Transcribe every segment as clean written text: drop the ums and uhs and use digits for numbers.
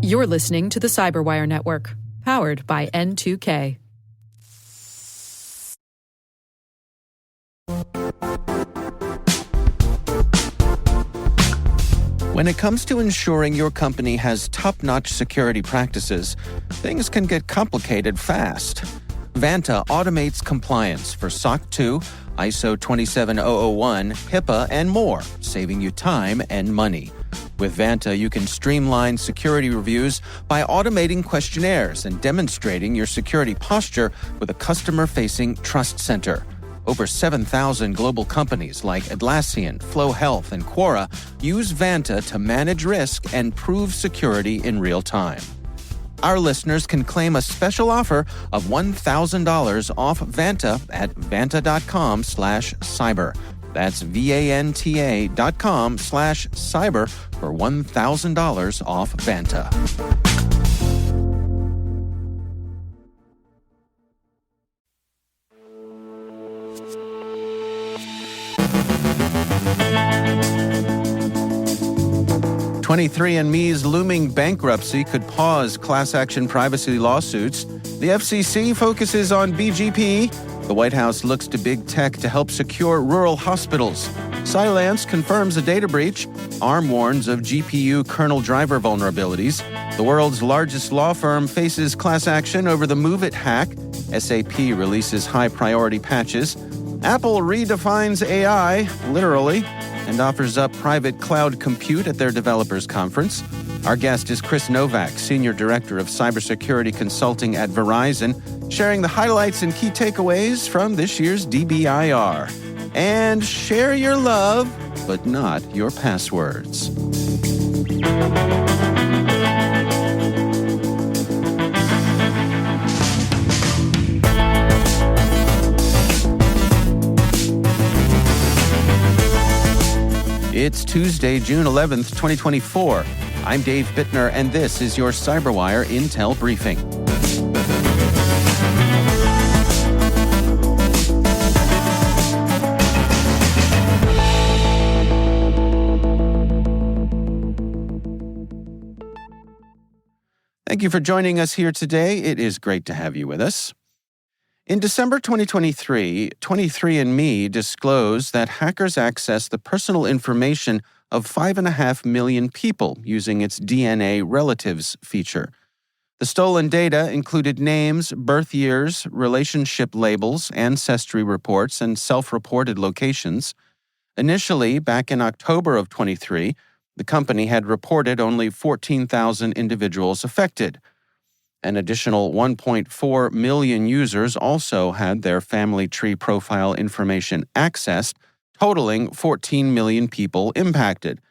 You're listening to the CyberWire Network, powered by N2K. When it comes to ensuring your company has top-notch security practices, things can get complicated fast. Vanta automates compliance for SOC 2, ISO 27001, HIPAA, and more, saving you time and money. With Vanta, you can streamline security reviews by automating questionnaires and demonstrating your security posture with a customer-facing trust center. Over 7,000 global companies like Atlassian, Flow Health, and Quora use Vanta to manage risk and prove security in real time. Our listeners can claim a special offer of $1,000 off Vanta at vanta.com/cyber. That's VANTA.com/cyber for $1,000 off Vanta. (23andMe's looming bankruptcy could pause class action privacy lawsuits. The FCC focuses on BGP. The White House looks to big tech to help secure rural hospitals. Cylance confirms a data breach. ARM warns of GPU kernel driver vulnerabilities. The world's largest law firm faces class action over the MOVEit hack. SAP releases high-priority patches. Apple redefines AI, literally, and offers up private cloud compute at their developers conference. Our guest is Chris Novak, Senior Director of Cybersecurity Consulting at Verizon, sharing the highlights and key takeaways from this year's DBIR. And share your love, but not your passwords. It's Tuesday, June 11th, 2024. I'm Dave Bittner, and this is your CyberWire Intel Briefing. Thank you for joining us here today. It is great to have you with us. In December 2023, 23andMe disclosed that hackers accessed the personal information of 5.5 million people using its DNA relatives feature. The stolen data included names, birth years, relationship labels, ancestry reports, and self-reported locations. Initially, back in October of 23, the company had reported only 14,000 individuals affected. An additional 1.4 million users also had their family tree profile information accessed, totaling 14 million people impacted.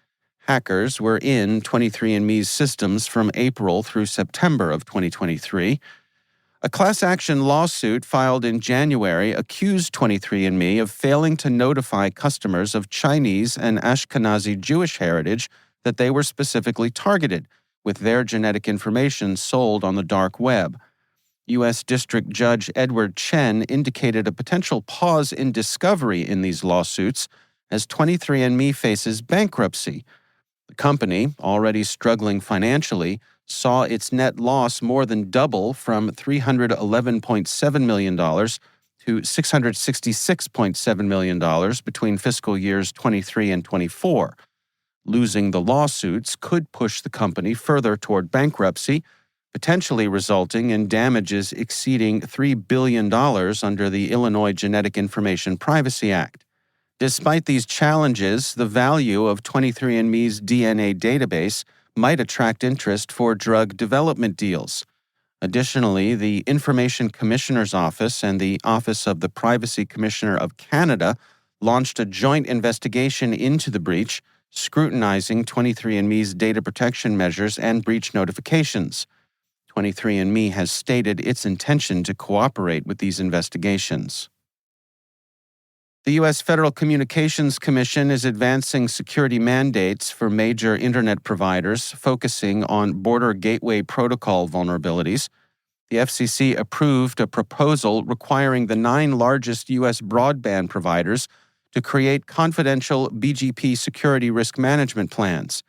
Hackers were in 23andMe's systems from April through September of 2023. A class action lawsuit filed in January accused 23andMe of failing to notify customers of Chinese and Ashkenazi Jewish heritage that they were specifically targeted, with their genetic information sold on the dark web. U.S. District Judge Edward Chen indicated a potential pause in discovery in these lawsuits as 23andMe faces bankruptcy. The company, already struggling financially, saw its net loss more than double from $311.7 million to $666.7 million between fiscal years 23 and 24. Losing the lawsuits could push the company further toward bankruptcy, potentially resulting in damages exceeding $3 billion under the Illinois Genetic Information Privacy Act. Despite these challenges, the value of 23andMe's DNA database might attract interest for drug development deals. Additionally, the Information Commissioner's Office and the Office of the Privacy Commissioner of Canada launched a joint investigation into the breach, scrutinizing 23andMe's data protection measures and breach notifications. 23andMe has stated its intention to cooperate with these investigations. The U.S. Federal Communications Commission is advancing security mandates for major Internet providers, focusing on border gateway protocol vulnerabilities. The FCC approved a proposal requiring the 9 largest U.S. broadband providers to create confidential BGP security risk management plans.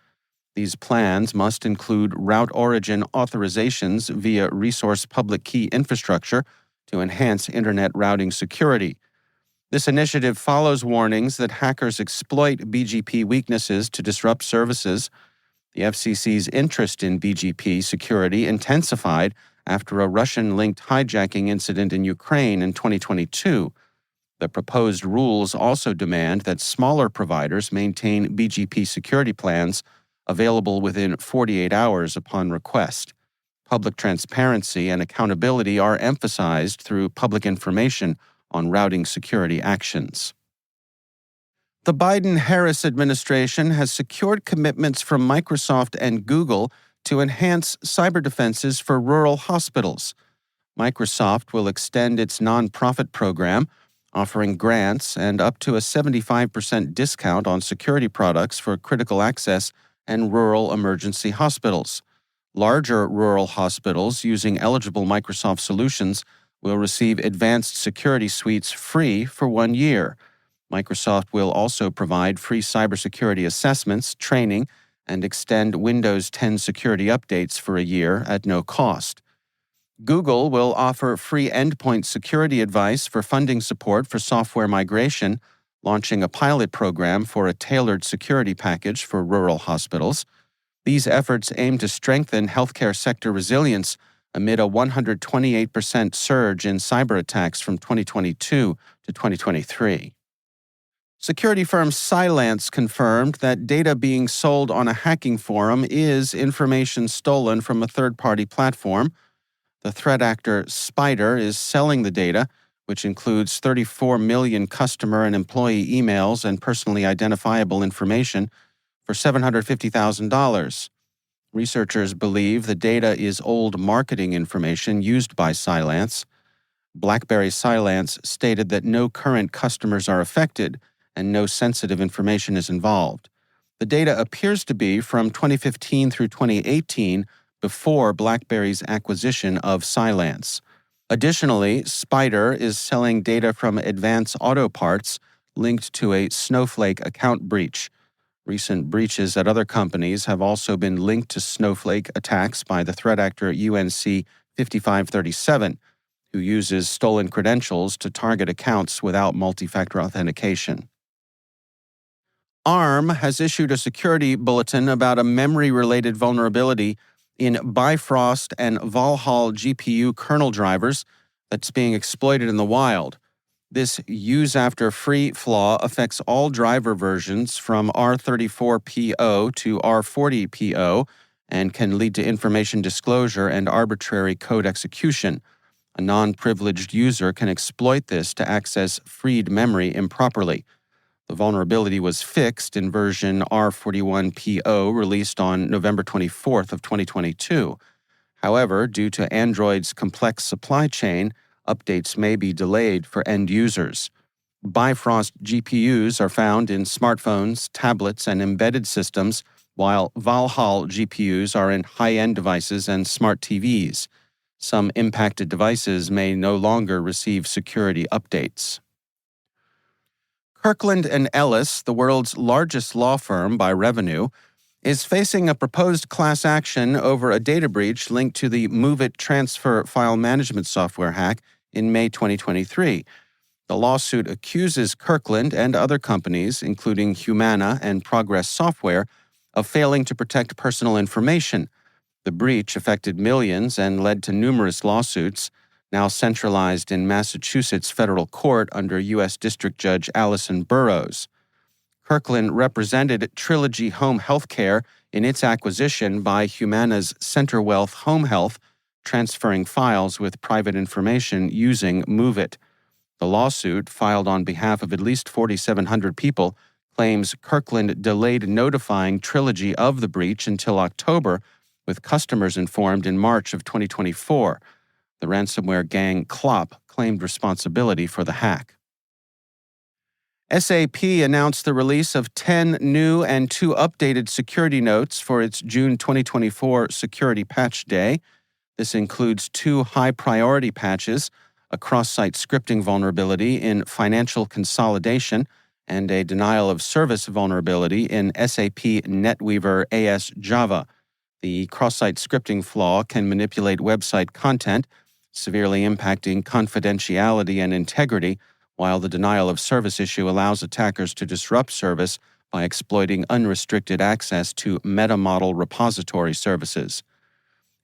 These plans must include route origin authorizations via resource public key infrastructure to enhance Internet routing security. This initiative follows warnings that hackers exploit BGP weaknesses to disrupt services. The FCC's interest in BGP security intensified after a Russian-linked hijacking incident in Ukraine in 2022. The proposed rules also demand that smaller providers maintain BGP security plans available within 48 hours upon request. Public transparency and accountability are emphasized through public information on routing security actions. The Biden-Harris administration has secured commitments from Microsoft and Google to enhance cyber defenses for rural hospitals. Microsoft will extend its nonprofit program, offering grants and up to a 75% discount on security products for critical access and rural emergency hospitals. Larger rural hospitals using eligible Microsoft solutions will receive advanced security suites free for 1 year. Microsoft will also provide free cybersecurity assessments, training, and extend Windows 10 security updates for a year at no cost. Google will offer free endpoint security advice for funding support for software migration, launching a pilot program for a tailored security package for rural hospitals. These efforts aim to strengthen healthcare sector resilience amid a 128% surge in cyber attacks from 2022 to 2023. Security firm Cylance confirmed that data being sold on a hacking forum is information stolen from a third-party platform. The threat actor Spider is selling the data, which includes 34 million customer and employee emails and personally identifiable information, for $750,000. Researchers believe the data is old marketing information used by Cylance. BlackBerry Cylance stated that no current customers are affected and no sensitive information is involved. The data appears to be from 2015 through 2018, before BlackBerry's acquisition of Cylance. Additionally, Spider is selling data from Advance Auto Parts linked to a Snowflake account breach. Recent breaches at other companies have also been linked to Snowflake attacks by the threat actor UNC 5537, who uses stolen credentials to target accounts without multi-factor authentication. ARM has issued a security bulletin about a memory-related vulnerability in Bifrost and Valhalla GPU kernel drivers that's being exploited in the wild. This use-after-free flaw affects all driver versions from R34PO to R40PO and can lead to information disclosure and arbitrary code execution. A non-privileged user can exploit this to access freed memory improperly. The vulnerability was fixed in version R41PO released on November 24th of 2022. However, due to Android's complex supply chain, updates may be delayed for end users. Bifrost GPUs are found in smartphones, tablets, and embedded systems, while Valhalla GPUs are in high-end devices and smart TVs. Some impacted devices may no longer receive security updates. Kirkland & Ellis, the world's largest law firm by revenue, is facing a proposed class action over a data breach linked to the MOVEit transfer file management software hack in May 2023. The lawsuit accuses Kirkland and other companies, including Humana and Progress Software, of failing to protect personal information. The breach affected millions and led to numerous lawsuits, now centralized in Massachusetts federal court under U.S. District Judge Allison Burroughs. Kirkland represented Trilogy Home Healthcare in its acquisition by Humana's CenterWealth Home Health, transferring files with private information using MOVEit. The lawsuit, filed on behalf of at least 4,700 people, claims Kirkland delayed notifying Trilogy of the breach until October, with customers informed in March of 2024. The ransomware gang Clop claimed responsibility for the hack. SAP announced the release of 10 new and 2 updated security notes for its June 2024 Security Patch Day. This includes 2 high-priority patches, a cross-site scripting vulnerability in financial consolidation, and a denial of service vulnerability in SAP NetWeaver AS Java. The cross-site scripting flaw can manipulate website content, severely impacting confidentiality and integrity, while the denial of service issue allows attackers to disrupt service by exploiting unrestricted access to meta-model repository services.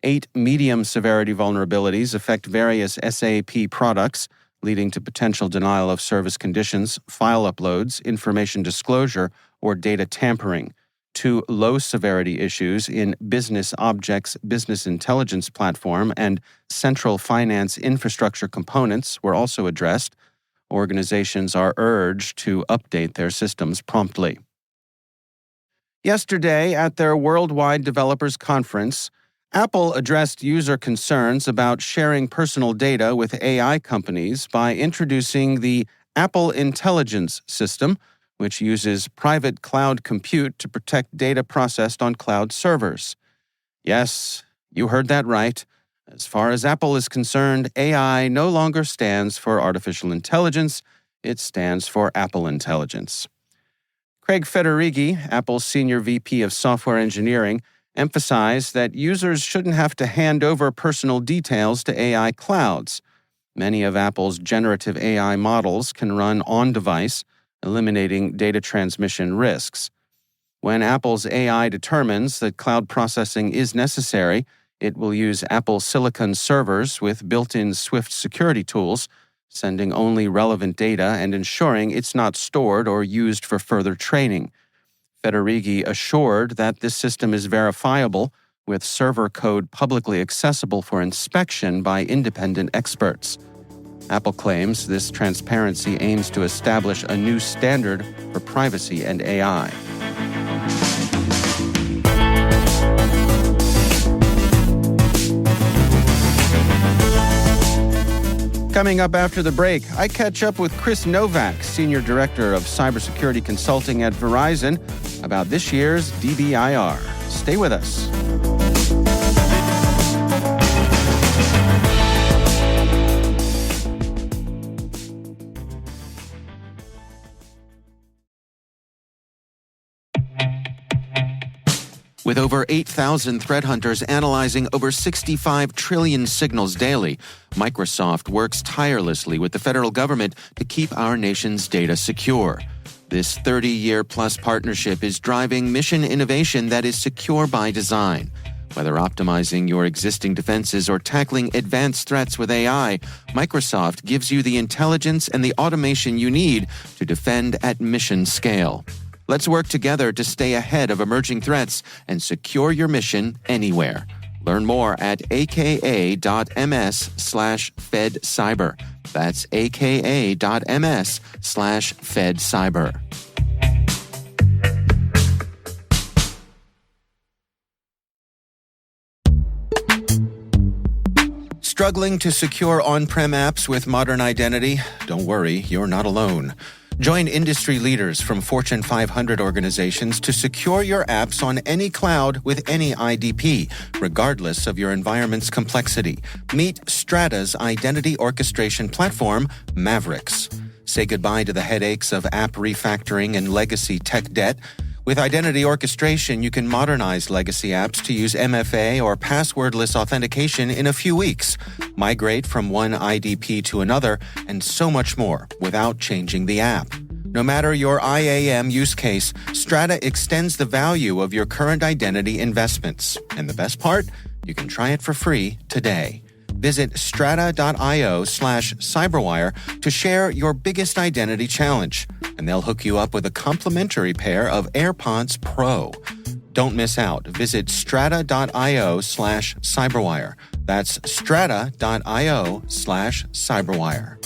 8 medium-severity vulnerabilities affect various SAP products, leading to potential denial of service conditions, file uploads, information disclosure, or data tampering. 2 low-severity issues in Business Objects Business Intelligence Platform and Central Finance Infrastructure Components were also addressed. Organizations are urged to update their systems promptly. Yesterday, at their Worldwide Developers Conference, Apple addressed user concerns about sharing personal data with AI companies by introducing the Apple Intelligence System, which uses private cloud compute to protect data processed on cloud servers. Yes, you heard that right. As far as Apple is concerned, AI no longer stands for artificial intelligence, it stands for Apple Intelligence. Craig Federighi, Apple's Senior VP of Software Engineering, emphasized that users shouldn't have to hand over personal details to AI clouds. Many of Apple's generative AI models can run on-device, eliminating data transmission risks. When Apple's AI determines that cloud processing is necessary, it will use Apple Silicon servers with built-in Swift security tools, sending only relevant data and ensuring it's not stored or used for further training. Federighi assured that this system is verifiable, with server code publicly accessible for inspection by independent experts. Apple claims this transparency aims to establish a new standard for privacy and AI. Coming up after the break, I catch up with Chris Novak, Senior Director of Cybersecurity Consulting at Verizon, about this year's DBIR. Stay with us. With over 8,000 threat hunters analyzing over 65 trillion signals daily, Microsoft works tirelessly with the federal government to keep our nation's data secure. This 30-year-plus partnership is driving mission innovation that is secure by design. Whether optimizing your existing defenses or tackling advanced threats with AI, Microsoft gives you the intelligence and the automation you need to defend at mission scale. Let's work together to stay ahead of emerging threats and secure your mission anywhere. Learn more at aka.ms/fedcyber. That's aka.ms/fedcyber. Struggling to secure on-prem apps with modern identity? Don't worry, you're not alone. Join industry leaders from Fortune 500 organizations to secure your apps on any cloud with any IDP, regardless of your environment's complexity. Meet Strata's identity orchestration platform, Mavericks. Say goodbye to the headaches of app refactoring and legacy tech debt. With identity orchestration, you can modernize legacy apps to use MFA or passwordless authentication in a few weeks, migrate from one IDP to another, and so much more without changing the app. No matter your IAM use case, Strata extends the value of your current identity investments. And the best part? You can try it for free today. Visit strata.io/cyberwire to share your biggest identity challenge, and they'll hook you up with a complimentary pair of AirPods Pro. Don't miss out. Visit strata.io/cyberwire. That's strata.io/cyberwire.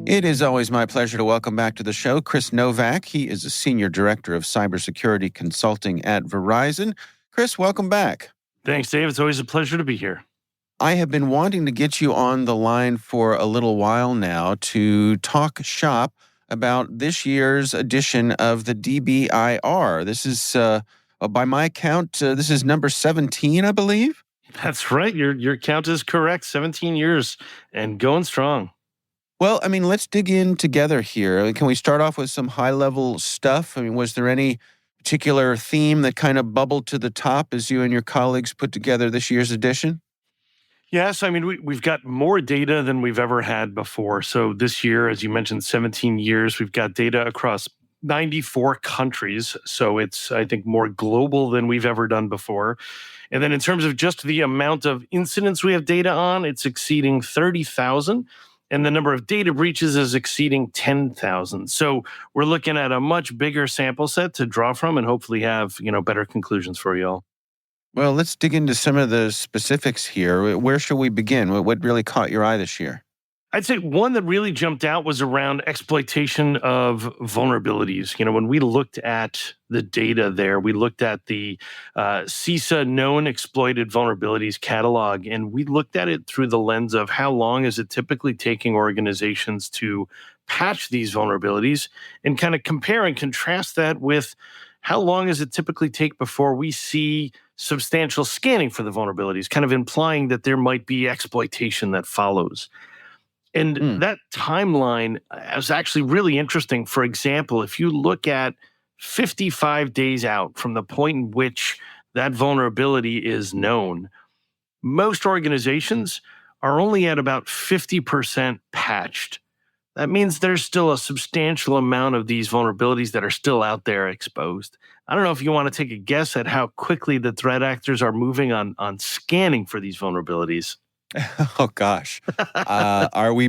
It is always my pleasure to welcome back to the show Chris Novak. He is a Senior Director of Cybersecurity Consulting at Verizon. Chris, welcome back. Thanks, Dave. It's always a pleasure to be here. I have been wanting to get you on the line for a little while now to talk shop about this year's edition of the DBIR. This is By my count, this is number 17, I believe. That's right. Your count is correct. 17 years and going strong. Well, I mean, let's dig in together here. Can we start off with some high-level stuff? I mean, was there any particular theme that kind of bubbled to the top as you and your colleagues put together this year's edition? Yes, I mean, we've got more data than we've ever had before. So this year, as you mentioned, 17 years, we've got data across 94 countries. So it's, I think, more global than we've ever done before. And then in terms of just the amount of incidents we have data on, it's exceeding 30,000. And the number of data breaches is exceeding 10,000. So we're looking at a much bigger sample set to draw from and hopefully have, better conclusions for you all. Well, let's dig into some of the specifics here. Where should we begin? What really caught your eye this year? I'd say one that really jumped out was around exploitation of vulnerabilities. When we looked at the data there, we looked at the CISA known exploited vulnerabilities catalog, and we looked at it through the lens of how long is it typically taking organizations to patch these vulnerabilities, and kind of compare and contrast that with how long does it typically take before we see substantial scanning for the vulnerabilities, kind of implying that there might be exploitation that follows. And that timeline is actually really interesting. For example, if you look at 55 days out from the point in which that vulnerability is known, most organizations are only at about 50% patched. That means there's still a substantial amount of these vulnerabilities that are still out there exposed. I don't know if you want to take a guess at how quickly the threat actors are moving on scanning for these vulnerabilities. Oh gosh, are we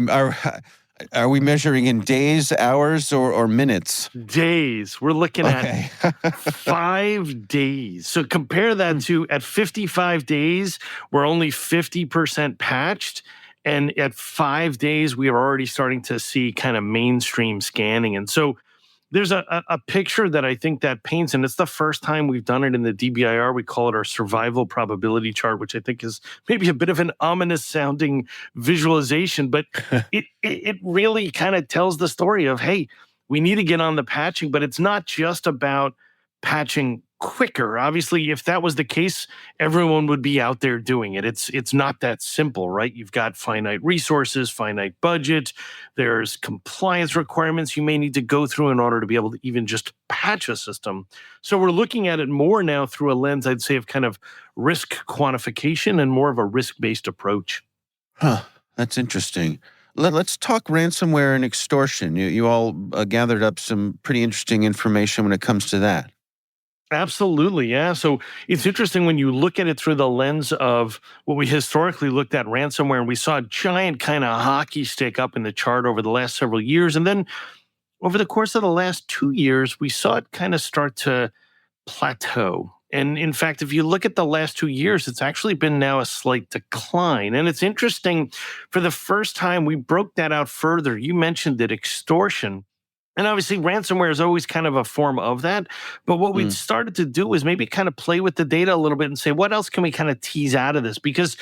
measuring in days, hours, or minutes? Days. We're looking at 5 days. So compare that to at 55 days, we're only 50% patched. And at 5 days, we are already starting to see kind of mainstream scanning. And so there's a picture that I think that paints, and it's the first time we've done it in the DBIR. We call it our survival probability chart, which I think is maybe a bit of an ominous sounding visualization, but it really kind of tells the story of, hey, we need to get on the patching, but it's not just about patching quicker. Obviously, if that was the case, everyone would be out there doing it. It's not that simple, right? You've got finite resources, finite budget. There's compliance requirements you may need to go through in order to be able to even just patch a system. So we're looking at it more now through a lens, I'd say, of kind of risk quantification and more of a risk-based approach. That's interesting. Let's talk ransomware and extortion. You all gathered up some pretty interesting information when it comes to that. Absolutely, yeah. So it's interesting when you look at it through the lens of what we historically looked at ransomware, and we saw a giant kind of hockey stick up in the chart over the last several years. And then over the course of the last 2 years, we saw it kind of start to plateau. And in fact, if you look at the last 2 years, it's actually been now a slight decline. And it's interesting, for the first time, we broke that out further. You mentioned that extortion. And obviously, ransomware is always kind of a form of that. But what we started to do is maybe kind of play with the data a little bit and say, what else can we kind of tease out of this? Because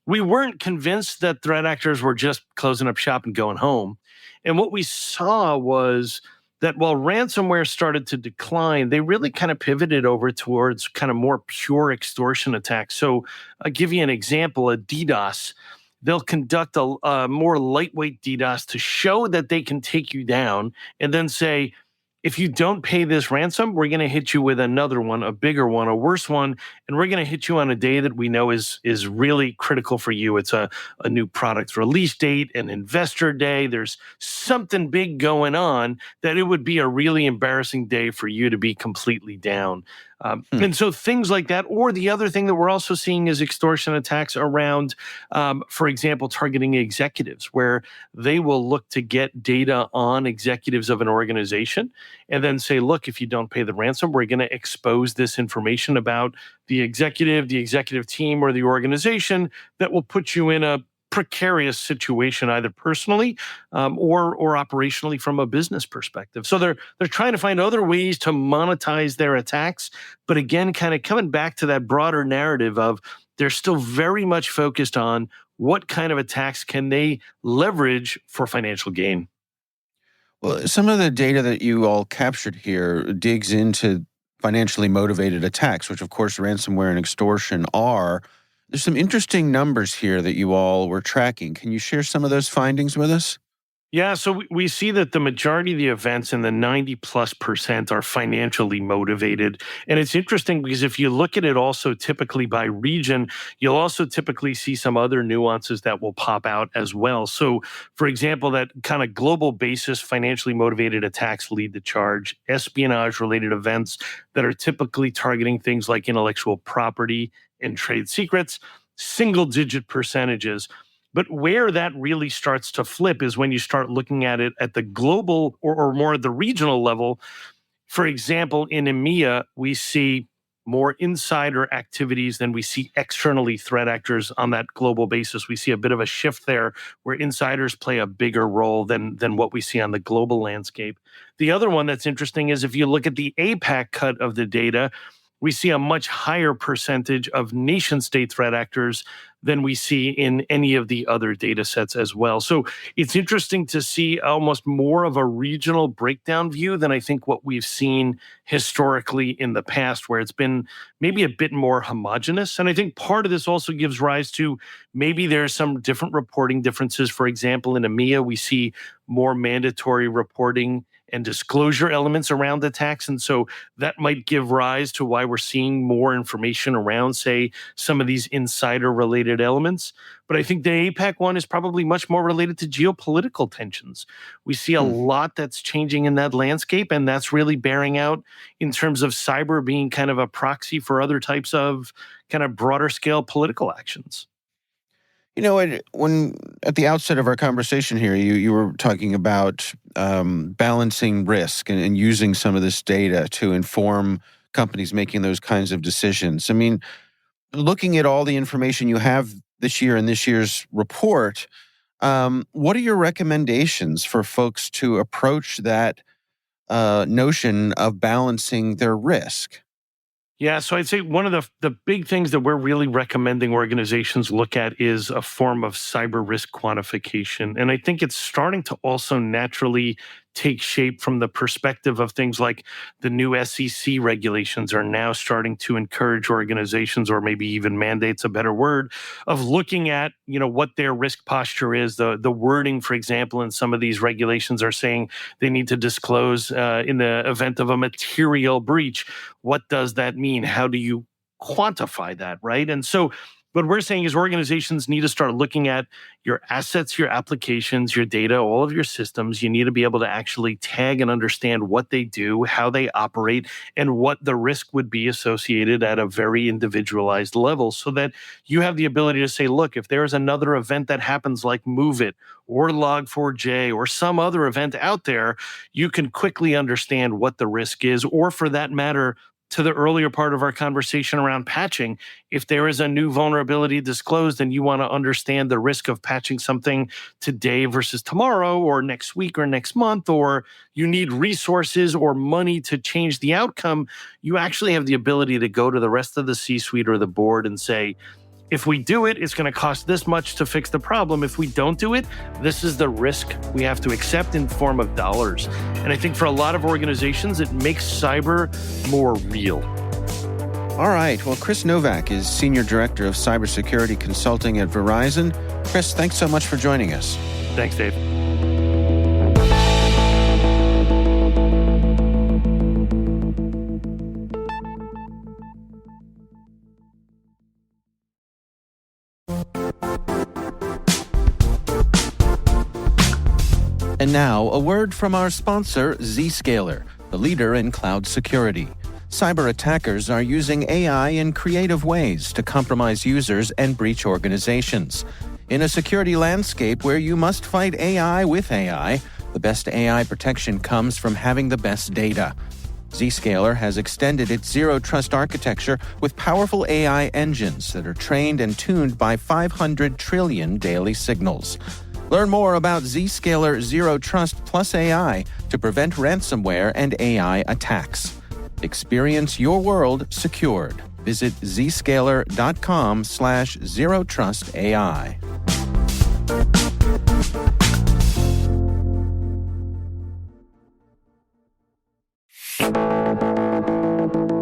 we weren't convinced that threat actors were just closing up shop and going home. And what we saw was that while ransomware started to decline, they really kind of pivoted over towards kind of more pure extortion attacks. So I'll give you an example, a DDoS. They'll conduct a more lightweight DDoS to show that they can take you down and then say, if you don't pay this ransom, we're going to hit you with another one, a bigger one, a worse one, and we're going to hit you on a day that we know is really critical for you. It's a new product release date, an investor day. There's something big going on that it would be a really embarrassing day for you to be completely down. And so things like that, or the other thing that we're also seeing is extortion attacks around, for example, targeting executives, where they will look to get data on executives of an organization and then say, look, if you don't pay the ransom, we're going to expose this information about the executive team, or the organization that will put you in a precarious situation, either personally or operationally from a business perspective. So they're trying to find other ways to monetize their attacks. But again, kind of coming back to that broader narrative of they're still very much focused on what kind of attacks can they leverage for financial gain. Well, some of the data that you all captured here digs into financially motivated attacks, which of course ransomware and extortion are. There's some interesting numbers here that you all were tracking. Can you share some of those findings with us? Yeah, so we see that the majority of the events in the 90+% are financially motivated. And it's interesting because if you look at it also typically by region, you'll also typically see some other nuances that will pop out as well. So, for example, that kind of global basis financially motivated attacks lead the charge. Espionage related events that are typically targeting things like intellectual property and trade secrets, single digit percentages. But where that really starts to flip is when you start looking at it at the global or more at the regional level. For example, in EMEA, we see more insider activities than we see externally threat actors on that global basis. We see a bit of a shift there where insiders play a bigger role than what we see on the global landscape. The other one that's interesting is if you look at the APAC cut of the data, we see a much higher percentage of nation state threat actors than we see in any of the other data sets as well. So it's interesting to see almost more of a regional breakdown view than I think what we've seen historically in the past, where it's been maybe a bit more homogenous. And I think part of this also gives rise to maybe there's some different reporting differences. For example, in EMEA, we see more mandatory reporting and disclosure elements around attacks. And so that might give rise to why we're seeing more information around, say, some of these insider-related elements. But I think the APAC one is probably much more related to geopolitical tensions. We see a lot that's changing in that landscape, and that's really bearing out in terms of cyber being kind of a proxy for other types of kind of broader scale political actions. You know, when at the outset of our conversation here, you were talking about balancing risk and using some of this data to inform companies making those kinds of decisions. I mean, looking at all the information you have this year in this year's report, what are your recommendations for folks to approach that notion of balancing their risk? Yeah, so I'd say one of the big things that we're really recommending organizations look at is a form of cyber risk quantification. And I think it's starting to also naturally take shape from the perspective of things like the new SEC regulations are now starting to encourage organizations, or maybe even mandates a better word, of looking at, what their risk posture is. The wording, for example, in some of these regulations are saying they need to disclose in the event of a material breach. What does that mean? How do you quantify that, right? And so what we're saying is organizations need to start looking at your assets, your applications, your data, all of your systems. You need to be able to actually tag and understand what they do, how they operate, and what the risk would be associated at a very individualized level, so that you have the ability to say, look, if there's another event that happens like MOVEit or Log4j or some other event out there, you can quickly understand what the risk is, or for that matter, to the earlier part of our conversation around patching, if there is a new vulnerability disclosed and you want to understand the risk of patching something today versus tomorrow or next week or next month, or you need resources or money to change the outcome, you actually have the ability to go to the rest of the C-suite or the board and say, if we do it, it's going to cost this much to fix the problem. If we don't do it, this is the risk we have to accept in form of dollars. And I think for a lot of organizations, it makes cyber more real. All right. Well, Chris Novak is Senior Director of Cybersecurity Consulting at Verizon. Chris, thanks so much for joining us. Thanks, Dave. And now, a word from our sponsor, Zscaler, the leader in cloud security. Cyber attackers are using AI in creative ways to compromise users and breach organizations. In a security landscape where you must fight AI with AI, the best AI protection comes from having the best data. Zscaler has extended its zero-trust architecture with powerful AI engines that are trained and tuned by 500 trillion daily signals. Learn more about Zscaler Zero Trust Plus AI to prevent ransomware and AI attacks. Experience your world secured. Visit zscaler.com/zerotrustai.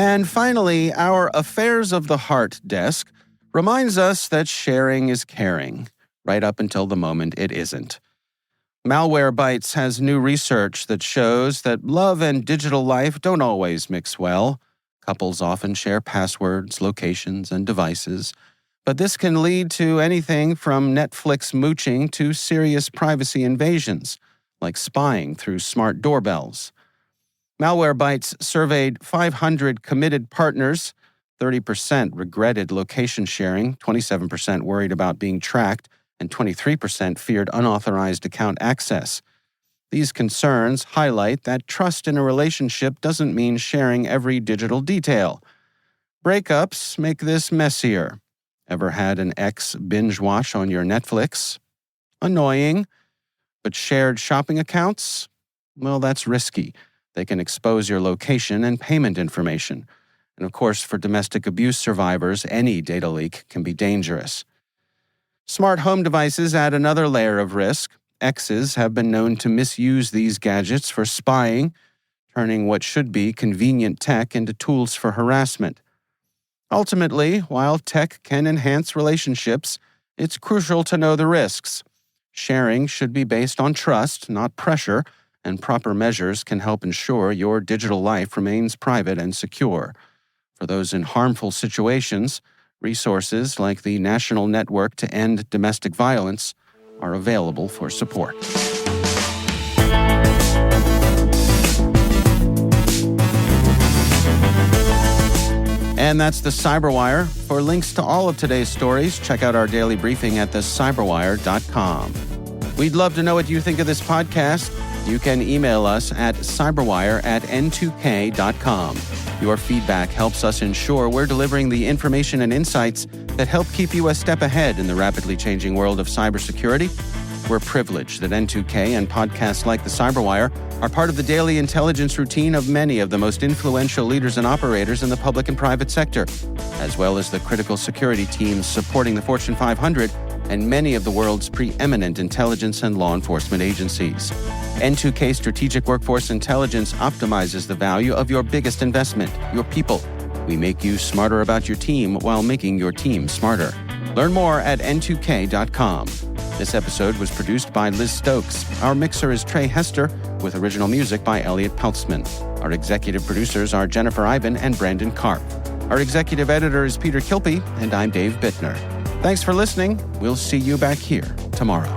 And finally, our Affairs of the Heart desk reminds us that sharing is caring, right up until the moment it isn't. MalwareBytes has new research that shows that love and digital life don't always mix well. Couples often share passwords, locations, and devices, but this can lead to anything from Netflix mooching to serious privacy invasions, like spying through smart doorbells. MalwareBytes surveyed 500 committed partners. 30% regretted location sharing, 27% worried about being tracked, and 23% feared unauthorized account access. These concerns highlight that trust in a relationship doesn't mean sharing every digital detail. Breakups make this messier. Ever had an ex binge watch on your Netflix? Annoying. But shared shopping accounts? Well, that's risky. They can expose your location and payment information. And of course, for domestic abuse survivors, any data leak can be dangerous. Smart home devices add another layer of risk. Exes have been known to misuse these gadgets for spying, turning what should be convenient tech into tools for harassment. Ultimately, while tech can enhance relationships, it's crucial to know the risks. Sharing should be based on trust, not pressure, and proper measures can help ensure your digital life remains private and secure. For those in harmful situations, resources like the National Network to End Domestic Violence are available for support. And that's the CyberWire. For links to all of today's stories, check out our daily briefing at thecyberwire.com. We'd love to know what you think of this podcast. You can email us at cyberwire@n2k.com. Your feedback helps us ensure we're delivering the information and insights that help keep you a step ahead in the rapidly changing world of cybersecurity. We're privileged that N2K and podcasts like the CyberWire are part of the daily intelligence routine of many of the most influential leaders and operators in the public and private sector, as well as the critical security teams supporting the Fortune 500 and many of the world's preeminent intelligence and law enforcement agencies. N2K Strategic Workforce Intelligence optimizes the value of your biggest investment, your people. We make you smarter about your team while making your team smarter. Learn more at n2k.com. This episode was produced by Liz Stokes. Our mixer is Trey Hester, with original music by Elliot Peltzman. Our executive producers are Jennifer Iben and Brandon Karp. Our executive editor is Peter Kilpie, and I'm Dave Bittner. Thanks for listening. We'll see you back here tomorrow.